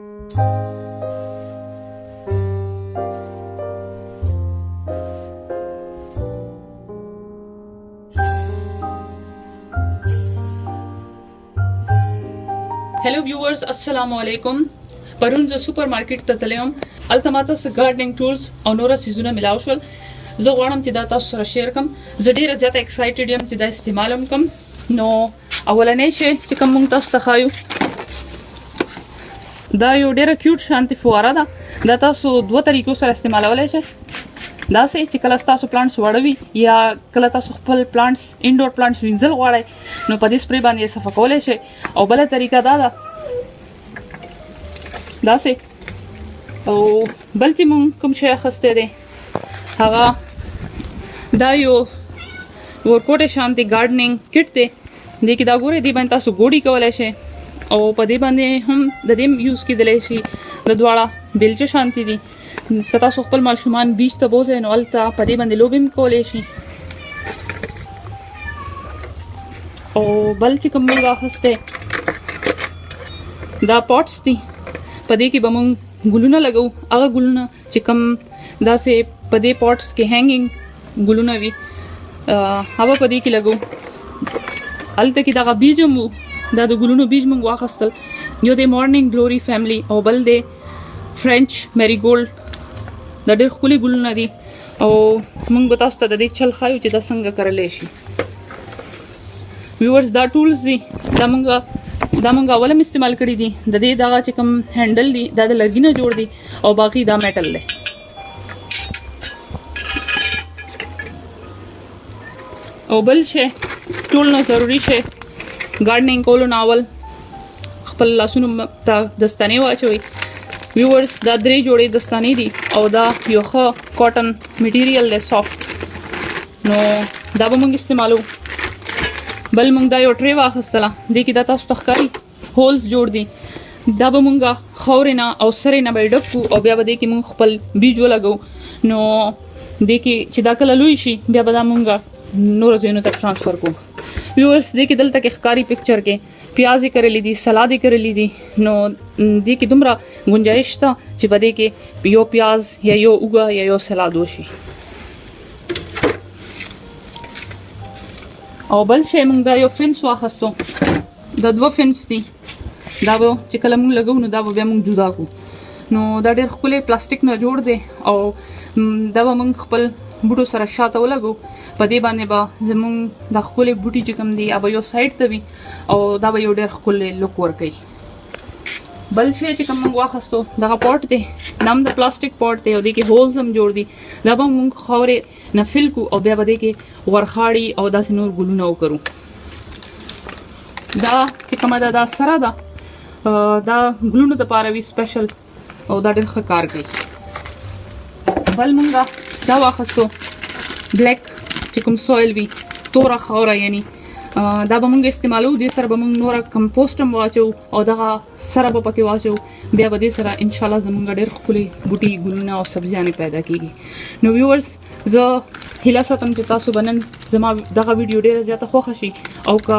Hello viewers, अस्सलाम वालेकुम. پرون زه سوپر مارکیټ ته تلم. الته ماته څه ګارډنینګ ټولز او نور سیزونه ملاو شول. زه غواړم چې دا تاسو سره شیر کړم. زه ډیره زیاته ایکسایټډ یم چې دا استعمال کوم. نو اولنې شی چې کوم موږ تاسو ته خایو دا یو ډیره کیوټ شانتي فواره ده. دا تاسو دوه طریقو سره استعمالولای شئ. دا سه چې کله تاسو پلانټس وړوي یا کله تاسو خپل پلانټس انډور پلانټس وینځل غواړئ نو په دې سپری باندې صفه کولای شئ. او بل طریقه دا ده دا سه او بل چې مونږ کوم شی اخسته دي هغه دا یو ورکوټه شانتي ګارډنینګ کټ دی. دې کې دا ګوري دی باندې تاسو ګوډي کولای شئ او په دې باندې هم د دې یوز کېدلی شي. د دواړه بیلچه شانتي دي. که تاسو خپل ماشومان بیچ ته بوځئ نو هلته په دې باندې لوبې هم کولی شي. او بل چې کوم موږ اخیستی دا پاټس دي. په دې کې به موږ ګلونه لګو. هغه ګلونه چې کوم داسې په دې پاټس کې هینګینګ ګلونه وي هغه په دې کې لګو. هلته کې دغه بیج هم دا د ګلونو بیج موږ واخیستل. یو د مارنینګ ګلوري فیملی او بل د فرنچ میریګولډ. دا ډېر ښکلي ګلونه دي او موږ به تاسو ته د دې چل ښایو چې دا څنګه کرلی شي. ویورز دا ټولز دي دا موږ اول هم استعمال کړي دي. د دې دغه چې کوم هینډل دي دا د لرګي نه جوړ دي او باقي دا میټل دی. او بل شی ټول نه ضروري شی ګارډنینګ کولو نه اول خپل لاسونو ته دستانې واچوئ. ویورز دا 3 جوړې دستانې دي او دا یو ښه کاټن میټیریل دی سافت. نو دا به موږ استعمالو. بل موږ دا یو ټرې واخیستله. دې کې دا تاسو ته ښکاري هولز جوړ دي. دا به موږ خاورې نه او سرې نه به یې ډک کړو او بیا به دې کې موږ خپل بیج ولګو. نو دې کې چې دا کله لوی شي بیا به دا موږ نورو ځایونو ته ټرانسفر کړو. ویورز دې کې دلته کې ښکاري پکچر کې پیاز یې کرلی دي، سلاد یې کرلی دي. نو دې کې دومره گنجائش شته چې په دې کې یو پیاز یا یو اوږه یا یو سلاد وشي. او بل شی موږ دا یو فنس واخیستو. دا 2 فنس دي. دا به چې کله موږ لګو نو دا به بیا موږ جدا کړو. نو دا ډېر ښکلی پلاستیک نه جوړ دی او دا به موږ خپل بوټو سره شاته ولګو. په دې باندې به زموږ د ښکلې بوټي چې کوم دي هغه یو سایډ ته وي او دا به یو ډېر ښکلی لوک ورکوي. بل شی چې کوم موږ واخیستو دغه پاټ دی. دا هم د پلاستیک پاټ دی او دې کې هولز هم جوړ دي. دا به موږ خاورې نه فل کړو او بیا به دې کې ورخاړي او داسې نور ګلونه وکړو. دا چې کومه ده دا سره ده دا ګلونو دپاره وي سپیشل او دا ډېر ښه کار کوي. بل موږ دا واخیستو بلیک چې کوم سویل وي توره خاوره یعنی دا به موږ استعمالو. دې سره به موږ نوره کمپوسټ هم واچو او دغه سره به پکې واچو. بیا به دې سره انشاءالله زموږ ډېر ښکلي بوټي ګلونه او سبزیانې پیدا کېږي. نو ویورز زه هیله ساتم چې تاسو به نن زما دغه ویډیو ډېره زیاته خوښه شي او که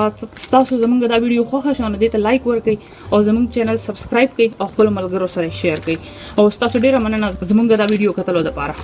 تاسو زموږ دا ویډیو خوښه شوه نو دې ته لایک ورکړئ او زموږ چینل سبسکرایب کړئ او خپلو ملګرو سره شیر کړئ. او ستاسو ډېره مننه زموږ دا ویډیو کتلو دپاره.